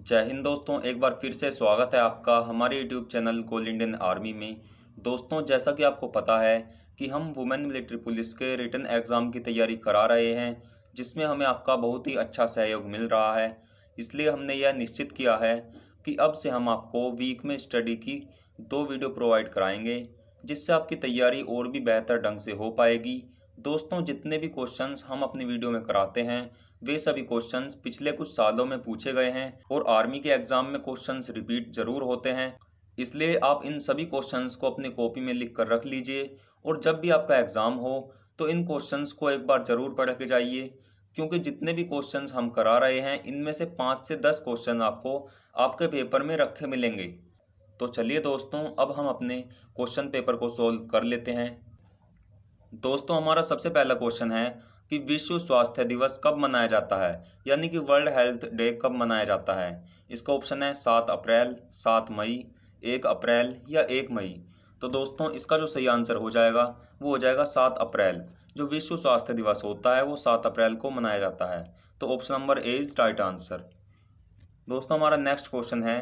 जय हिंद दोस्तों, एक बार फिर से स्वागत है आपका हमारे यूट्यूब चैनल गोल इंडियन आर्मी में। दोस्तों, जैसा कि आपको पता है कि हम वुमेन मिलिट्री पुलिस के रिटन एग्ज़ाम की तैयारी करा रहे हैं, जिसमें हमें आपका बहुत ही अच्छा सहयोग मिल रहा है। इसलिए हमने यह निश्चित किया है कि अब से हम आपको वीक में स्टडी की 2 वीडियो प्रोवाइड कराएंगे, जिससे आपकी तैयारी और भी बेहतर ढंग से हो पाएगी। दोस्तों, जितने भी क्वेश्चंस हम अपनी वीडियो में कराते हैं वे सभी क्वेश्चंस पिछले कुछ सालों में पूछे गए हैं और आर्मी के एग्जाम में क्वेश्चंस रिपीट जरूर होते हैं। इसलिए आप इन सभी क्वेश्चंस को अपनी कॉपी में लिख कर रख लीजिए और जब भी आपका एग्जाम हो तो इन क्वेश्चंस को एक बार जरूर पढ़ के जाइए, क्योंकि जितने भी क्वेश्चंस हम करा रहे हैं इनमें से 5 से 10 क्वेश्चन आपको आपके पेपर में रखे मिलेंगे। तो चलिए दोस्तों, अब हम अपने क्वेश्चन पेपर को सॉल्व कर लेते हैं। दोस्तों, हमारा सबसे पहला क्वेश्चन है कि विश्व स्वास्थ्य दिवस कब मनाया जाता है, यानी कि वर्ल्ड हेल्थ डे कब मनाया जाता है। इसका ऑप्शन है 7 अप्रैल, 7 मई, 1 अप्रैल या 1 मई। तो दोस्तों, इसका जो सही आंसर हो जाएगा वो हो जाएगा 7 अप्रैल। जो विश्व स्वास्थ्य दिवस होता है वो 7 अप्रैल को मनाया जाता है। तो option number A is right answer. दोस्तों, हमारा नेक्स्ट क्वेश्चन है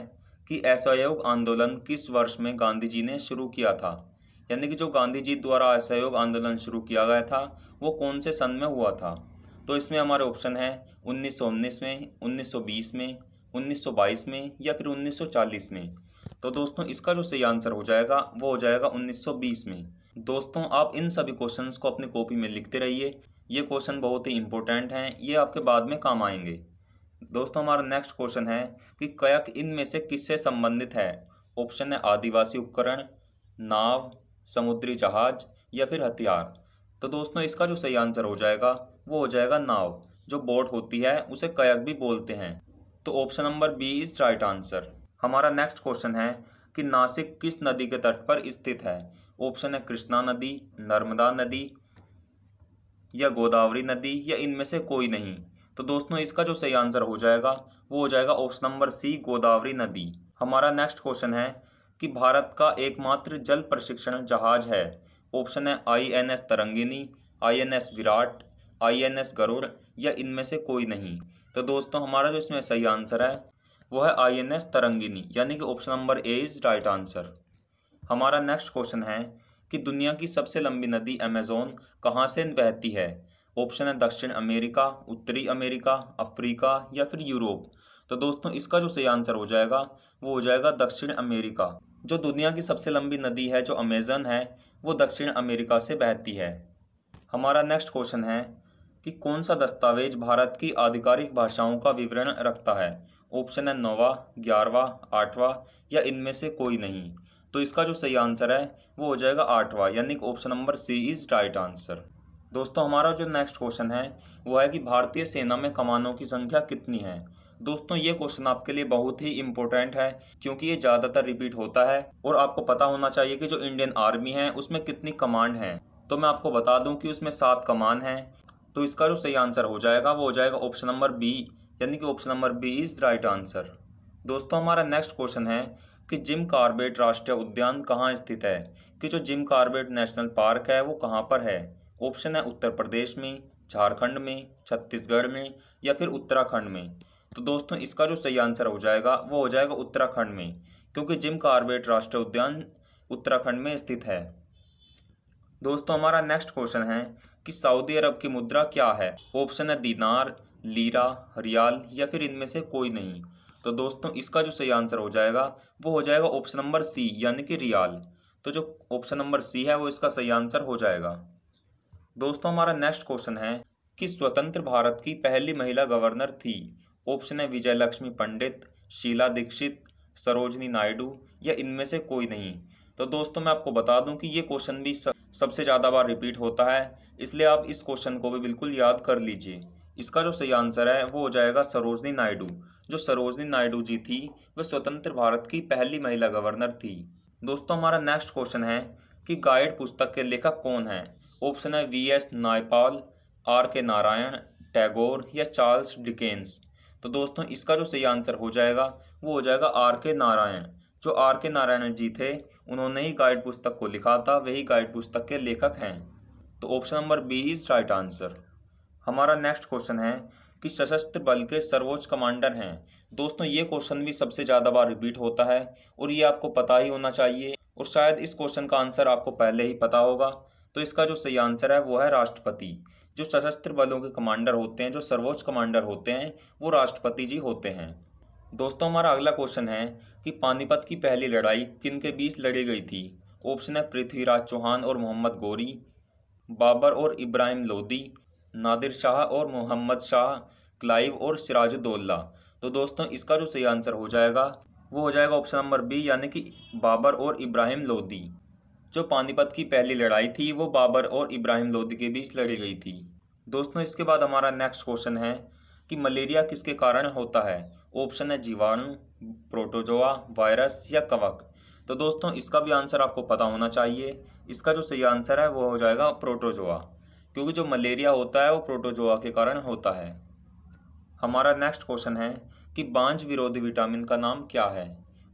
कि असहयोग आंदोलन किस वर्ष में गांधी जी ने शुरू किया था, यानी कि जो गांधी जी द्वारा असहयोग आंदोलन शुरू किया गया था वो कौन से सन में हुआ था। तो इसमें हमारे ऑप्शन है 1919 में, 1920 में, 1922 में या फिर 1940 में। तो दोस्तों, इसका जो सही आंसर हो जाएगा वो हो जाएगा 1920 में। दोस्तों, आप इन सभी क्वेश्चंस को अपनी कॉपी में लिखते रहिए, ये क्वेश्चन बहुत ही इंपॉर्टेंट हैं, ये आपके बाद में काम आएंगे। दोस्तों, हमारा नेक्स्ट क्वेश्चन है कि कयक इनमें से किससे संबंधित है। ऑप्शन है आदिवासी उपकरण, नाव, समुद्री जहाज या फिर हथियार। तो दोस्तों, इसका जो सही आंसर हो जाएगा वो हो जाएगा नाव। जो बोट होती है उसे कयक भी बोलते हैं। तो option number B is right answer. हमारा नेक्स्ट क्वेश्चन है कि नासिक किस नदी के तट पर स्थित है। ऑप्शन है कृष्णा नदी, नर्मदा नदी या गोदावरी नदी या इनमें से कोई नहीं। तो दोस्तों, इसका जो सही आंसर हो जाएगा वो हो जाएगा ऑप्शन नंबर सी, गोदावरी नदी। हमारा नेक्स्ट क्वेश्चन है कि भारत का एकमात्र जल प्रशिक्षण जहाज है। ऑप्शन है INS Tarangini, INS Virat, INS Garuda या इनमें से कोई नहीं। तो दोस्तों, हमारा जो इसमें सही आंसर है वो है INS तरंगिनी, यानी कि option number A is right answer. हमारा नेक्स्ट क्वेश्चन है कि दुनिया की सबसे लंबी नदी अमेजोन कहाँ से बहती है। ऑप्शन है दक्षिण अमेरिका, उत्तरी अमेरिका, अफ्रीका या फिर यूरोप। तो दोस्तों, इसका जो सही आंसर हो जाएगा वो हो जाएगा दक्षिण अमेरिका। जो दुनिया की सबसे लंबी नदी है जो अमेजन है वो दक्षिण अमेरिका से बहती है। हमारा नेक्स्ट क्वेश्चन है कि कौन सा दस्तावेज भारत की आधिकारिक भाषाओं का विवरण रखता है। ऑप्शन है 9वां, 11वां, 8वां या इनमें से कोई नहीं। तो इसका जो सही आंसर है वो हो जाएगा 8वां, यानी कि option number C is right answer. दोस्तों, हमारा जो नेक्स्ट क्वेश्चन है वो है कि भारतीय सेना में कमानों की संख्या कितनी है। दोस्तों, ये क्वेश्चन आपके लिए बहुत ही इंपॉर्टेंट है, क्योंकि ये ज़्यादातर रिपीट होता है और आपको पता होना चाहिए कि जो इंडियन आर्मी है उसमें कितनी कमांड है। तो मैं आपको बता दूं कि उसमें 7 कमान है। तो इसका जो सही आंसर हो जाएगा वो हो जाएगा ऑप्शन नंबर बी, यानी कि option number B is right answer. दोस्तों, हमारा नेक्स्ट क्वेश्चन है कि जिम कॉर्बेट राष्ट्रीय उद्यान कहाँ स्थित है, कि जो जिम कॉर्बेट नेशनल पार्क है वो कहाँ पर है। ऑप्शन है उत्तर प्रदेश में, झारखंड में, छत्तीसगढ़ में या फिर उत्तराखंड में। तो दोस्तों, इसका जो सही आंसर हो जाएगा वो हो जाएगा उत्तराखंड में, क्योंकि जिम कॉर्बेट राष्ट्रीय उद्यान उत्तराखंड में स्थित है। दोस्तों, हमारा नेक्स्ट क्वेश्चन है कि सऊदी अरब की मुद्रा क्या है। ऑप्शन है दीनार, लीरा, रियाल या फिर इनमें से कोई नहीं। तो दोस्तों, इसका जो सही आंसर हो जाएगा वो हो जाएगा ऑप्शन नंबर सी, यानी कि रियाल। तो जो ऑप्शन नंबर सी है वो इसका सही आंसर हो जाएगा। दोस्तों, हमारा नेक्स्ट क्वेश्चन है कि स्वतंत्र भारत की पहली महिला गवर्नर थी। ऑप्शन है विजय लक्ष्मी पंडित, शीला दीक्षित, सरोजनी नायडू या इनमें से कोई नहीं। तो दोस्तों, मैं आपको बता दूं कि ये क्वेश्चन भी सबसे ज़्यादा बार रिपीट होता है, इसलिए आप इस क्वेश्चन को भी बिल्कुल याद कर लीजिए। इसका जो सही आंसर है वो हो जाएगा सरोजनी नायडू। जो सरोजनी नायडू जी थी वह स्वतंत्र भारत की पहली महिला गवर्नर थी। दोस्तों, हमारा नेक्स्ट क्वेश्चन है कि गाइड पुस्तक के लेखक कौन है। ऑप्शन है VS नायपाल, RK नारायण, टैगोर या चार्ल्स डिकेंस। तो दोस्तों, इसका जो सही आंसर हो जाएगा वो हो जाएगा RK नारायण। जो RK नारायण जी थे उन्होंने ही गाइड पुस्तक को लिखा था, वही गाइड पुस्तक के लेखक हैं। तो option number B is right answer. हमारा नेक्स्ट क्वेश्चन है कि सशस्त्र बल के सर्वोच्च कमांडर हैं। दोस्तों ये क्वेश्चन भी सबसे ज़्यादा बार रिपीट होता है और ये आपको पता ही होना चाहिए, और शायद इस क्वेश्चन का आंसर आपको पहले ही पता होगा। तो इसका जो सही आंसर है वो है राष्ट्रपति। जो सशस्त्र बलों के कमांडर होते हैं, जो सर्वोच्च कमांडर होते हैं, वो राष्ट्रपति जी होते हैं। दोस्तों हमारा अगला क्वेश्चन है कि पानीपत की पहली लड़ाई किन के बीच लड़ी गई थी। ऑप्शन है पृथ्वीराज चौहान और मोहम्मद गौरी, बाबर और इब्राहिम लोदी, नादिर शाह और मोहम्मद शाह, क्लाइव और सिराजुद्दौला। तो दोस्तों इसका जो सही आंसर हो जाएगा वो हो जाएगा ऑप्शन नंबर बी, यानी कि बाबर और इब्राहिम लोदी। जो पानीपत की पहली लड़ाई थी वो बाबर और इब्राहिम लोदी के बीच लड़ी गई थी। दोस्तों इसके बाद हमारा नेक्स्ट क्वेश्चन है कि मलेरिया किसके कारण होता है। ऑप्शन है जीवाणु, प्रोटोजोआ, वायरस या कवक। तो दोस्तों इसका भी आंसर आपको पता होना चाहिए। इसका जो सही आंसर है वो हो जाएगा प्रोटोजोआ, क्योंकि जो मलेरिया होता है वो प्रोटोजोआ के कारण होता है। हमारा नेक्स्ट क्वेश्चन है कि बांझ विरोधी विटामिन का नाम क्या है।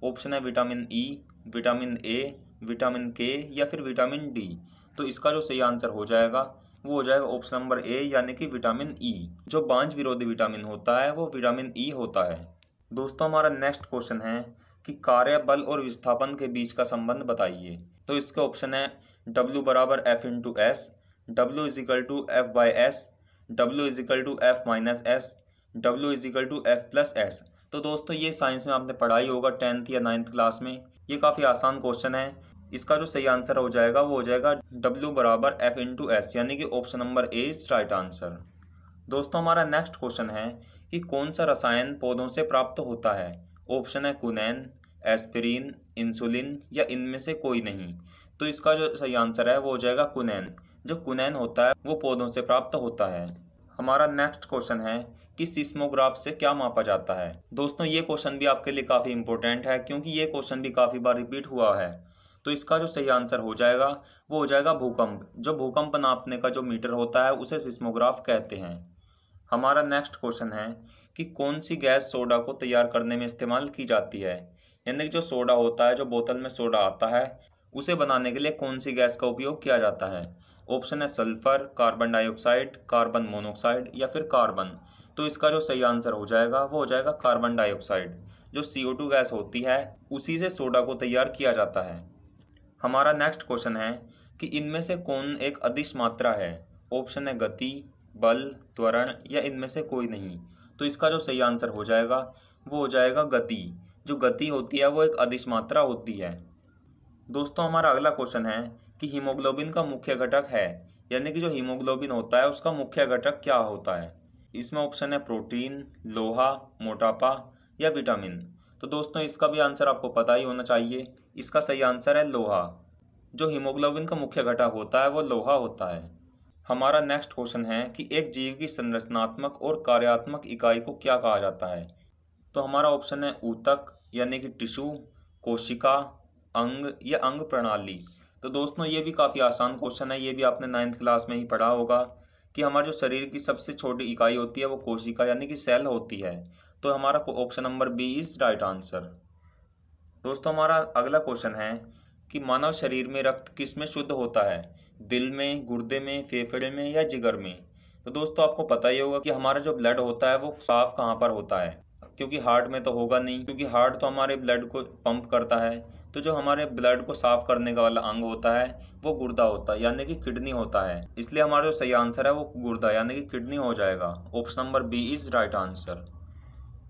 ऑप्शन है vitamin E, vitamin A, vitamin के या फिर विटामिन डी। तो इसका जो सही आंसर हो जाएगा वो हो जाएगा ऑप्शन नंबर ए, यानी कि विटामिन ई। जो बांझ विरोधी विटामिन होता है वो विटामिन ई होता है। दोस्तों हमारा नेक्स्ट क्वेश्चन है कि कार्य, बल और विस्थापन के बीच का संबंध बताइए। तो इसके ऑप्शन है W बराबर F into S, W equal to F by S, W equal to F minus S, W equal to F plus S. तो दोस्तों ये साइंस में आपने पढ़ाई होगा 10th या 9th क्लास में। ये काफ़ी आसान क्वेश्चन है। इसका जो सही आंसर हो जाएगा वो हो जाएगा W बराबर F इंटू एस, यानी कि option number A is right answer. दोस्तों हमारा नेक्स्ट क्वेश्चन है कि कौन सा रसायन पौधों से प्राप्त होता है। ऑप्शन है कुनैन, एस्पिरिन, इंसुलिन या इनमें से कोई नहीं। तो इसका जो सही आंसर है वो हो जाएगा कुनैन। जो कुनैन होता है वो पौधों से प्राप्त होता है। हमारा नेक्स्ट क्वेश्चन है कि सिस्मोग्राफ से क्या मापा जाता है। दोस्तों ये क्वेश्चन भी आपके लिए काफ़ी इंपॉर्टेंट है, क्योंकि ये क्वेश्चन भी काफ़ी बार रिपीट हुआ है। तो इसका जो सही आंसर हो जाएगा वो हो जाएगा भूकंप। जो भूकंप नापने का जो मीटर होता है उसे सिस्मोग्राफ कहते हैं। हमारा नेक्स्ट क्वेश्चन है कि कौन सी गैस सोडा को तैयार करने में इस्तेमाल की जाती है। यानी कि जो सोडा होता है, जो बोतल में सोडा आता है, उसे बनाने के लिए कौन सी गैस का उपयोग किया जाता है। ऑप्शन है sulphur, carbon dioxide, carbon monoxide या फिर कार्बन। तो इसका जो सही आंसर हो जाएगा वो हो जाएगा कार्बन डाइऑक्साइड। जो CO2 गैस होती है उसी से सोडा को तैयार किया जाता है। हमारा नेक्स्ट क्वेश्चन है कि इनमें से कौन एक अदिश मात्रा है। ऑप्शन है गति, बल, त्वरण या इनमें से कोई नहीं। तो इसका जो सही आंसर हो जाएगा वो हो जाएगा गति। जो गति होती है वो एक अदिश मात्रा होती है। दोस्तों हमारा अगला क्वेश्चन है कि हीमोग्लोबिन का मुख्य घटक है, यानी कि जो हीमोग्लोबिन होता है उसका मुख्य घटक क्या होता है। इसमें ऑप्शन है प्रोटीन, लोहा, मोटापा या विटामिन। तो दोस्तों इसका भी आंसर आपको पता ही होना चाहिए। इसका सही आंसर है लोहा। जो हीमोग्लोबिन का मुख्य घटक होता है वो लोहा होता है। हमारा नेक्स्ट क्वेश्चन है कि एक जीव की संरचनात्मक और कार्यात्मक इकाई को क्या कहा जाता है। तो हमारा ऑप्शन है ऊतक, यानी कि टिश्यू, कोशिका, अंग या अंग प्रणाली। तो दोस्तों ये भी काफ़ी आसान क्वेश्चन है। ये भी आपने 9th क्लास में ही पढ़ा होगा कि हमारे जो शरीर की सबसे छोटी इकाई होती है वो कोशिका यानी कि सेल होती है। तो हमारा option number B is right answer. दोस्तों हमारा अगला क्वेश्चन है कि मानव शरीर में रक्त किस में शुद्ध होता है। दिल में, गुर्दे में, फेफड़े में या जिगर में। तो दोस्तों आपको पता ही होगा कि हमारा जो ब्लड होता है वो साफ कहाँ पर होता है, क्योंकि हार्ट में तो होगा नहीं, क्योंकि हार्ट तो हमारे ब्लड को पंप करता है। तो जो हमारे ब्लड को साफ करने का वाला अंग होता है वो गुर्दा होता है, यानी कि किडनी होता है। इसलिए हमारा जो सही आंसर है वो गुर्दा यानी कि किडनी हो जाएगा। Option number B is right answer.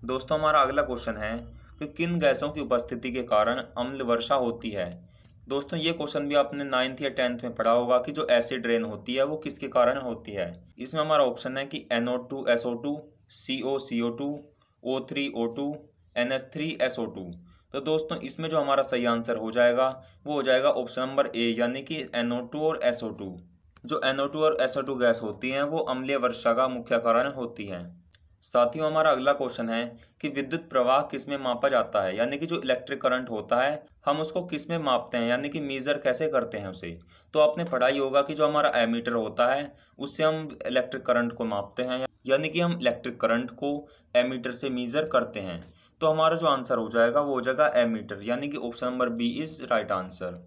दोस्तों हमारा अगला क्वेश्चन है कि किन गैसों की उपस्थिति के कारण अम्ल वर्षा होती है। दोस्तों ये क्वेश्चन भी आपने 9th या 10th में पढ़ा होगा कि जो एसिड रेन होती है वो किसके कारण होती है। इसमें हमारा ऑप्शन है कि NO2 SO2, CO CO2, O3 O2, NH3 SO2। तो दोस्तों इसमें जो हमारा सही आंसर हो जाएगा वो हो जाएगा ऑप्शन नंबर ए, यानी कि NO2 और SO2। जो NO2 और SO2 गैस होती हैं वो अम्लीय वर्षा का मुख्य कारण होती हैं। साथियों हमारा अगला क्वेश्चन है कि विद्युत प्रवाह किस में मापा जाता है, यानी कि जो इलेक्ट्रिक करंट होता है हम उसको किस में मापते हैं, यानी कि मीज़र कैसे करते हैं उसे। तो आपने पढ़ाई होगा कि जो हमारा एमीटर होता है उससे हम इलेक्ट्रिक करंट को मापते हैं, यानी कि हम इलेक्ट्रिक करंट को एमीटर से मीज़र करते हैं। तो हमारा जो आंसर हो जाएगा वो हो जाएगा एमीटर, यानी कि option number B is right answer.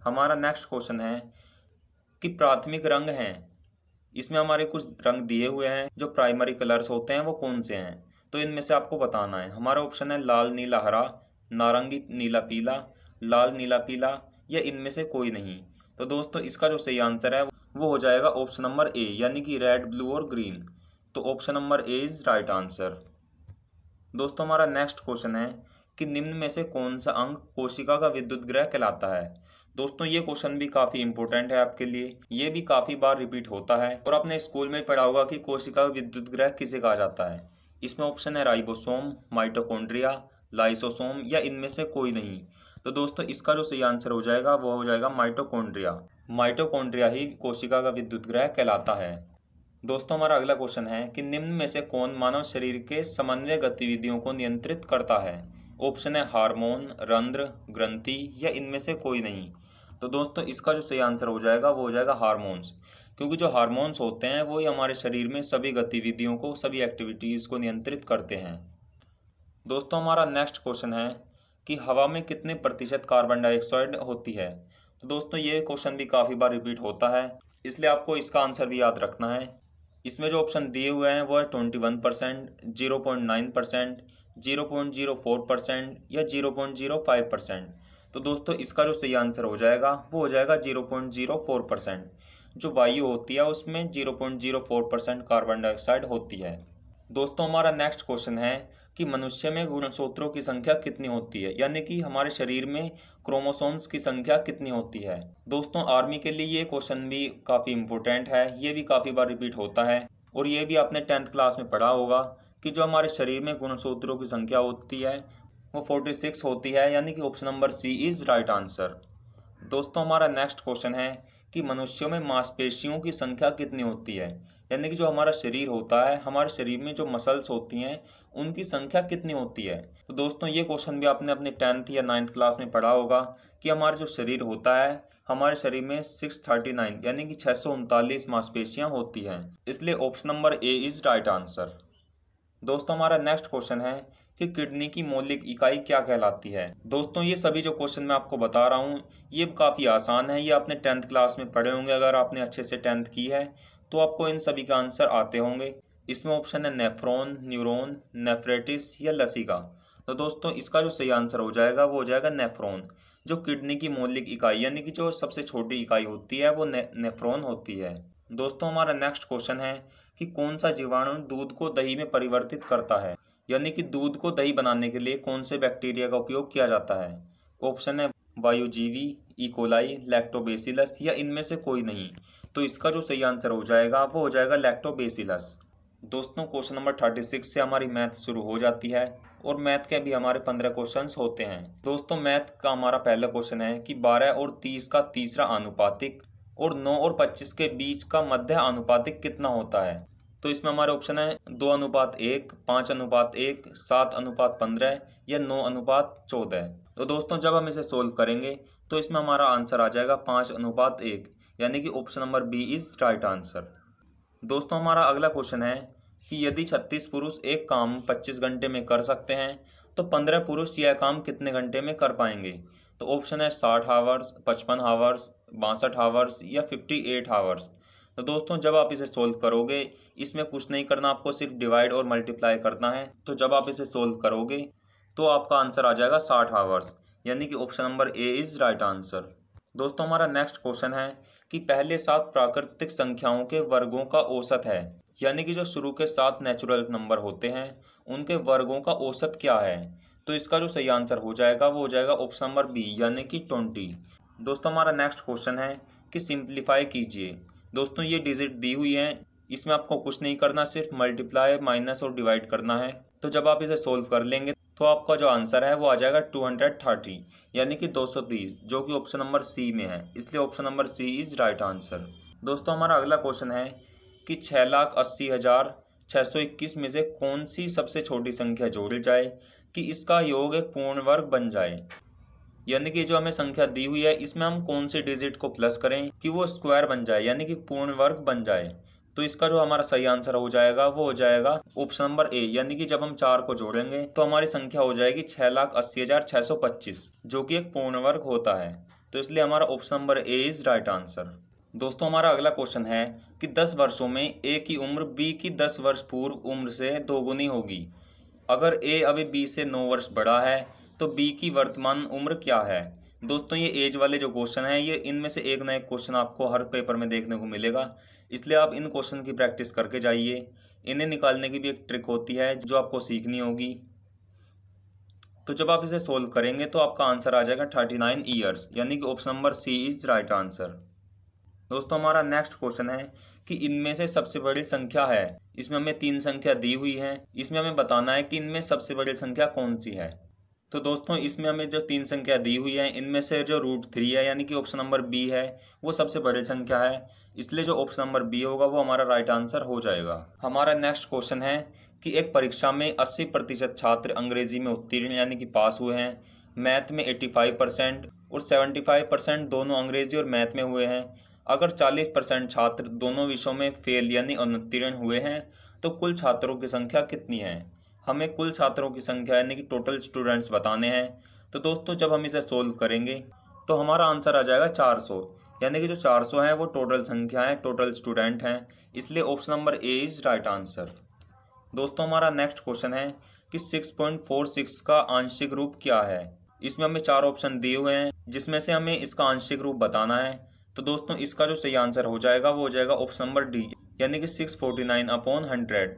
हमारा नेक्स्ट क्वेश्चन है कि प्राथमिक रंग हैं इसमें हमारे कुछ रंग दिए हुए हैं, जो प्राइमरी कलर्स होते हैं वो कौन से हैं। तो इनमें से आपको बताना है। हमारा ऑप्शन है लाल नीला हरा, नारंगी नीला पीला, लाल नीला पीला, या इनमें से कोई नहीं। तो दोस्तों इसका जो सही आंसर है वो हो जाएगा ऑप्शन नंबर ए, यानी कि रेड, ब्लू और ग्रीन। तो option number A is right answer. दोस्तों हमारा नेक्स्ट क्वेश्चन है कि निम्न में से कौन सा अंग कोशिका का विद्युत ग्रह कहलाता है। दोस्तों ये क्वेश्चन भी काफी इंपॉर्टेंट है आपके लिए, ये भी काफी बार रिपीट होता है और आपने स्कूल में पढ़ा होगा कि कोशिका का विद्युत ग्रह किसे कहा जाता है। इसमें ऑप्शन है राइबोसोम, माइटोकॉन्ड्रिया, लाइसोसोम, या इनमें से कोई नहीं। तो दोस्तों इसका जो सही आंसर हो जाएगा वो हो जाएगा माइटोकॉन्ड्रिया। माइटोकॉन्ड्रिया ही कोशिका का विद्युत ग्रह कहलाता है। दोस्तों हमारा अगला क्वेश्चन है कि निम्न में से कौन मानव शरीर के समन्वय गतिविधियों को नियंत्रित करता है। ऑप्शन है हार्मोन, रंध्र, ग्रंथि, या इनमें से कोई नहीं। तो दोस्तों इसका जो सही आंसर हो जाएगा वो हो जाएगा हार्मोन्स, क्योंकि जो हार्मोन्स होते हैं वो ही हमारे शरीर में सभी गतिविधियों को, सभी एक्टिविटीज़ को नियंत्रित करते हैं। दोस्तों हमारा नेक्स्ट क्वेश्चन है कि हवा में कितने प्रतिशत कार्बन डाइऑक्साइड होती है। तो दोस्तों ये क्वेश्चन भी काफ़ी बार रिपीट होता है, इसलिए आपको इसका आंसर भी याद रखना है। इसमें जो ऑप्शन दिए हुए हैं वो है 21%, 0.9%, 0.04% या 0.05%। तो दोस्तों इसका जो सही आंसर हो जाएगा वो हो जाएगा 0.04%। जो वायु होती है उसमें 0.04% कार्बन डाइऑक्साइड होती है। दोस्तों हमारा नेक्स्ट क्वेश्चन है कि मनुष्य में गुणसूत्रों की संख्या कितनी होती है, यानी कि हमारे शरीर में क्रोमोसोम्स की संख्या कितनी होती है। दोस्तों आर्मी के लिए ये क्वेश्चन भी काफ़ी इंपॉर्टेंट है, ये भी काफ़ी बार रिपीट होता है और ये भी आपने 10th क्लास में पढ़ा होगा कि जो हमारे शरीर में गुणसूत्रों की संख्या होती है वो 46 होती है, यानी कि option number C is right answer. दोस्तों हमारा नेक्स्ट क्वेश्चन है कि मनुष्यों में मांसपेशियों की संख्या कितनी होती है, यानी कि जो हमारा शरीर होता है, हमारे शरीर में जो मसल्स होती हैं उनकी संख्या कितनी होती है। तो दोस्तों ये क्वेश्चन भी आपने अपने 10th या 9th क्लास में पढ़ा होगा कि हमारा जो शरीर होता है, हमारे शरीर में 639 यानी कि 639 मांसपेशियां होती हैं, इसलिए option number A is right answer. दोस्तों हमारा नेक्स्ट क्वेश्चन है कि किडनी की मौलिक इकाई क्या कहलाती है। दोस्तों ये सभी जो क्वेश्चन मैं आपको बता रहा हूँ ये काफ़ी आसान है, ये आपने 10th क्लास में पढ़े होंगे। अगर आपने अच्छे से 10th की है तो आपको इन सभी का आंसर आते होंगे। इसमें ऑप्शन है नेफ्रॉन, न्यूरॉन, नेफ्रेटिस या लसिका। तो दोस्तों इसका जो सही आंसर हो जाएगा वो हो जाएगा नेफ्रॉन। जो किडनी की मौलिक इकाई यानी कि जो सबसे छोटी इकाई होती है वो नेफ्रॉन होती है। दोस्तों हमारा नेक्स्ट क्वेश्चन है कि कौन सा जीवाणु दूध को दही में परिवर्तित करता है, यानी कि दूध को दही बनाने के लिए कौन से बैक्टीरिया का उपयोग किया जाता है। ऑप्शन है वायुजीवी, इकोलाई, लैक्टोबेसिलस, या इनमें से कोई नहीं। तो इसका जो सही आंसर हो जाएगा वो हो जाएगा लैक्टोबेसिलस। दोस्तों क्वेश्चन नंबर 36 से हमारी मैथ शुरू हो जाती है और मैथ के भी हमारे 15 क्वेश्चंस होते हैं। दोस्तों मैथ का हमारा पहला क्वेश्चन है कि 12 और 30 का तीसरा आनुपातिक और 9 और 25 के बीच का मध्य आनुपातिक कितना होता है। तो इसमें हमारे ऑप्शन है 2:1, 5:1, 7:15 या 9:14। तो दोस्तों जब हम इसे सोल्व करेंगे तो इसमें हमारा आंसर आ जाएगा 5:1, यानी कि option number B is right answer. दोस्तों हमारा अगला क्वेश्चन है कि यदि 36 पुरुष एक काम 25 घंटे में कर सकते हैं तो 15 पुरुष यह काम कितने घंटे में कर पाएंगे। तो ऑप्शन है 60 आवर्स, 55 आवर्स, 62 आवर्स या 58 आवर्स। तो दोस्तों जब आप इसे सोल्व करोगे इसमें कुछ नहीं करना, आपको सिर्फ डिवाइड और मल्टीप्लाई करना है। तो जब आप इसे सोल्व करोगे तो आपका आंसर आ जाएगा 60 आवर्स, यानी कि option number A is right answer. दोस्तों हमारा नेक्स्ट क्वेश्चन है कि पहले 7 प्राकृतिक संख्याओं के वर्गों का औसत है, यानी कि जो शुरू के 7 नेचुरल नंबर होते हैं उनके वर्गों का औसत क्या है। तो इसका जो सही आंसर हो जाएगा वो हो जाएगा ऑप्शन नंबर बी, यानी कि 20। दोस्तों हमारा नेक्स्ट क्वेश्चन है कि सिंप्लीफाई कीजिए। दोस्तों ये डिजिट दी हुई है, इसमें आपको कुछ नहीं करना, सिर्फ मल्टीप्लाई, माइनस और डिवाइड करना है। तो जब आप इसे सोल्व कर लेंगे तो आपका जो आंसर है वो आ जाएगा 230, यानी कि 230, जो कि ऑप्शन नंबर सी में है, इसलिए option number C is right answer. दोस्तों हमारा अगला क्वेश्चन है कि 6,80,621 में से कौन सी सबसे छोटी संख्या जोड़ी जाए कि इसका योग एक पूर्ण वर्ग बन जाए। यानी कि जो हमें संख्या दी हुई है इसमें हम कौन से डिजिट को प्लस करें कि वो स्क्वायर बन जाए, यानी कि पूर्ण वर्ग बन जाए। तो इसका जो हमारा सही आंसर हो जाएगा वो हो जाएगा ऑप्शन नंबर ए, यानी कि जब हम 4 को जोड़ेंगे तो हमारी संख्या हो जाएगी 6,80,625, जो कि एक पूर्ण वर्ग होता है। तो इसलिए हमारा option number A is right answer. दोस्तों हमारा अगला क्वेश्चन है कि 10 वर्षों में ए की उम्र बी की 10 वर्ष पूर्व उम्र से दोगुनी होगी। अगर ए अभी बी से 9 वर्ष बड़ा है तो बी की वर्तमान उम्र क्या है। दोस्तों ये एज वाले जो क्वेश्चन है ये इनमें से एक ना एक क्वेश्चन आपको हर पेपर में देखने को मिलेगा, इसलिए आप इन क्वेश्चन की प्रैक्टिस करके जाइए। इन्हें निकालने की भी एक ट्रिक होती है जो आपको सीखनी होगी। तो जब आप इसे सोल्व करेंगे तो आपका आंसर आ जाएगा 39 ईयर्स, यानी कि option number C is right answer. दोस्तों हमारा नेक्स्ट क्वेश्चन है कि इनमें से सबसे बड़ी संख्या है। इसमें हमें 3 संख्या दी हुई है, इसमें हमें बताना है कि इनमें सबसे बड़ी संख्या कौन सी है। तो दोस्तों इसमें हमें जो 3 संख्या दी हुई है इनमें से जो √3 है यानी कि ऑप्शन नंबर बी है वो सबसे बड़ी संख्या है, इसलिए जो ऑप्शन नंबर बी होगा वो हमारा राइट आंसर हो जाएगा। हमारा नेक्स्ट क्वेश्चन है कि एक परीक्षा में 80% छात्र अंग्रेजी में उत्तीर्ण यानी कि पास हुए हैं, मैथ में 85% और 75% दोनों अंग्रेजी और मैथ में हुए हैं। अगर 40% छात्र दोनों विषयों में फेल यानी अनुत्तीर्ण हुए हैं तो कुल छात्रों की संख्या कितनी है। हमें कुल छात्रों की संख्या यानी कि टोटल स्टूडेंट्स बताने हैं। तो दोस्तों जब हम इसे सोल्व करेंगे तो हमारा आंसर आ जाएगा 400, यानी कि जो 400 है वो टोटल संख्या है, टोटल स्टूडेंट हैं, इसलिए option number A is right answer. दोस्तों हमारा नेक्स्ट क्वेश्चन है कि 6.46 का आंशिक रूप क्या है। इसमें हमें 4 ऑप्शन दिए हुए हैं जिसमें से हमें इसका आंशिक रूप बताना है। तो दोस्तों इसका जो सही आंसर हो जाएगा वो हो जाएगा ऑप्शन नंबर डी, यानी कि 649/100,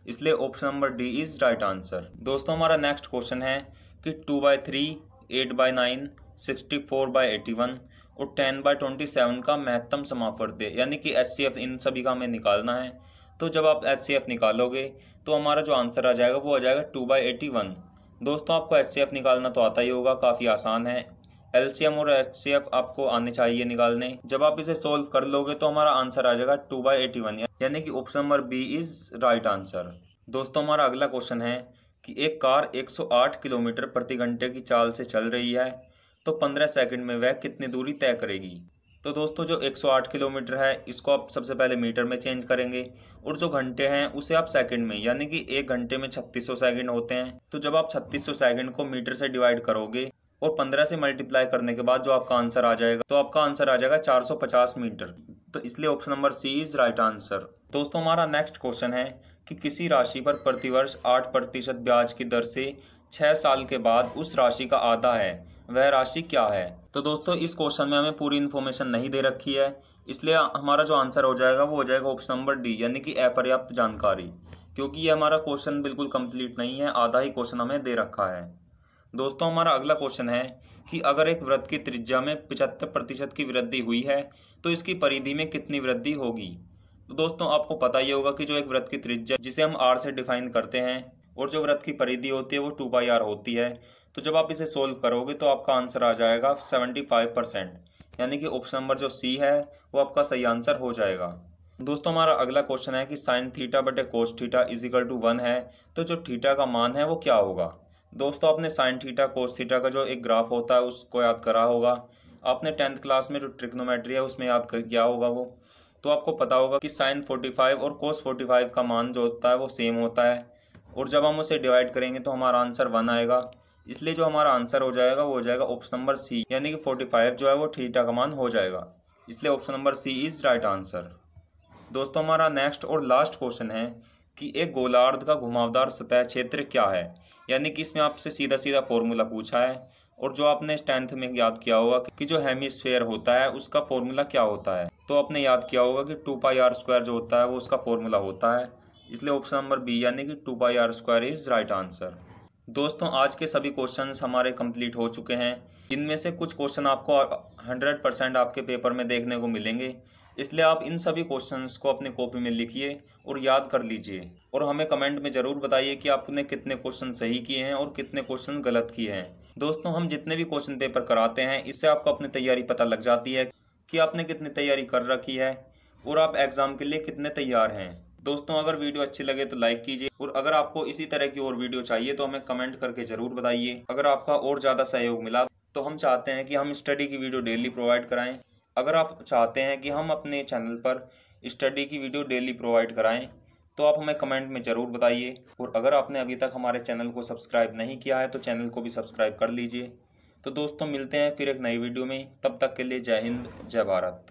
इसलिए option number D is right answer. दोस्तों हमारा नेक्स्ट क्वेश्चन है कि 2/3, 8/9, 64/81 और 10/27 का महत्तम समापवर्ती यानी कि HCF इन सभी का हमें निकालना है। तो जब आप HCF निकालोगे तो हमारा जो आंसर आ जाएगा वो आ जाएगा 2/81। दोस्तों आपको HCF निकालना तो आता ही होगा, काफ़ी आसान है। LCM और HCF आपको आने चाहिए निकालने। जब आप इसे सोल्व कर लोगे तो हमारा आंसर आ जाएगा 2/81, यानी कि option number B is right answer. दोस्तों हमारा अगला क्वेश्चन है कि एक कार 108 किलोमीटर प्रति घंटे की चाल से चल रही है तो 15 सेकंड में वह कितनी दूरी तय करेगी। तो दोस्तों जो 108 किलोमीटर है इसको आप सबसे पहले मीटर में चेंज करेंगे और जो घंटे हैं उसे आप सेकंड में, यानी कि 1 घंटे में 3600 सेकंड होते हैं। तो जब आप 3600 सेकंड को मीटर से डिवाइड करोगे और 15 से मल्टीप्लाई करने के बाद जो आपका आंसर आ जाएगा तो आपका आंसर आ जाएगा 450 मीटर। तो इसलिए option number C is right answer. दोस्तों हमारा नेक्स्ट क्वेश्चन है कि किसी राशि पर प्रतिवर्ष 8% ब्याज की दर से 6 साल के बाद उस राशि का आधा है, वह राशि क्या है। तो दोस्तों इस क्वेश्चन में हमें पूरी इन्फॉर्मेशन नहीं दे रखी है, इसलिए हमारा जो आंसर हो जाएगा वो हो जाएगा ऑप्शन नंबर डी, यानी कि अपर्याप्त जानकारी, क्योंकि ये हमारा क्वेश्चन बिल्कुल कंप्लीट नहीं है, आधा ही क्वेश्चन हमें दे रखा है। दोस्तों हमारा अगला क्वेश्चन है कि अगर एक वृत्त की त्रिज्या में 75% की वृद्धि हुई है तो इसकी परिधि में कितनी वृद्धि होगी। तो दोस्तों आपको पता ही होगा कि जो एक वृत्त की त्रिज्या जिसे हम r से डिफाइन करते हैं और जो वृत्त की परिधि होती है वो 2πr होती है। तो जब आप इसे सोल्व करोगे तो आपका आंसर आ जाएगा 75%, यानी कि ऑप्शन नंबर जो सी है वो आपका सही आंसर हो जाएगा। दोस्तों हमारा अगला क्वेश्चन है कि sin θ/cos θ = 1 है तो जो थीटा का मान है वो क्या होगा। दोस्तों आपने sin θ cos θ का जो एक ग्राफ होता है उसको याद करा होगा, आपने 10th क्लास में जो ट्रिग्नोमेट्री है उसमें याद किया होगा वो, तो आपको पता होगा कि sin 45 और cos 45 का मान जो होता है वो सेम होता है और जब हम उसे डिवाइड करेंगे तो हमारा आंसर 1 आएगा, इसलिए जो हमारा आंसर हो जाएगा वो हो जाएगा ऑप्शन नंबर सी, यानी कि 45 जो है वो थीटा का मान हो जाएगा, इसलिए option number C is right answer. दोस्तों हमारा नेक्स्ट और लास्ट क्वेश्चन है कि एक गोलार्ध का घुमावदार सतह क्षेत्र क्या है, यानी कि इसमें आपसे सीधा सीधा फॉर्मूला पूछा है और जो आपने 10th में याद किया होगा कि जो हेमिस्फेयर होता है उसका फॉर्मूला क्या होता है, तो आपने याद किया होगा कि 2πr² जो होता है वो उसका फॉर्मूला होता है, इसलिए ऑप्शन नंबर बी यानी कि 2πr² इज राइट आंसर। दोस्तों आज के सभी क्वेश्चंस हमारे कंप्लीट हो चुके हैं, इनमें से कुछ क्वेश्चन आपको 100% आपके पेपर में देखने को मिलेंगे, इसलिए आप इन सभी क्वेश्चंस को अपनी कॉपी में लिखिए और याद कर लीजिए और हमें कमेंट में ज़रूर बताइए कि आपने कितने क्वेश्चन सही किए हैं और कितने क्वेश्चन गलत किए हैं। दोस्तों हम जितने भी क्वेश्चन पेपर कराते हैं इससे आपको अपनी तैयारी पता लग जाती है कि आपने कितनी तैयारी कर रखी है और आप एग्ज़ाम के लिए कितने तैयार हैं। दोस्तों अगर वीडियो अच्छी लगे तो लाइक कीजिए और अगर आपको इसी तरह की और वीडियो चाहिए तो हमें कमेंट करके ज़रूर बताइए। अगर आपका और ज़्यादा सहयोग मिला तो हम चाहते हैं कि हम स्टडी की वीडियो डेली प्रोवाइड कराएं। अगर आप चाहते हैं कि हम अपने चैनल पर स्टडी की वीडियो डेली प्रोवाइड कराएं तो आप हमें कमेंट में ज़रूर बताइए और अगर आपने अभी तक हमारे चैनल को सब्सक्राइब नहीं किया है तो चैनल को भी सब्सक्राइब कर लीजिए। तो दोस्तों मिलते हैं फिर एक नई वीडियो में, तब तक के लिए जय हिंद जय भारत।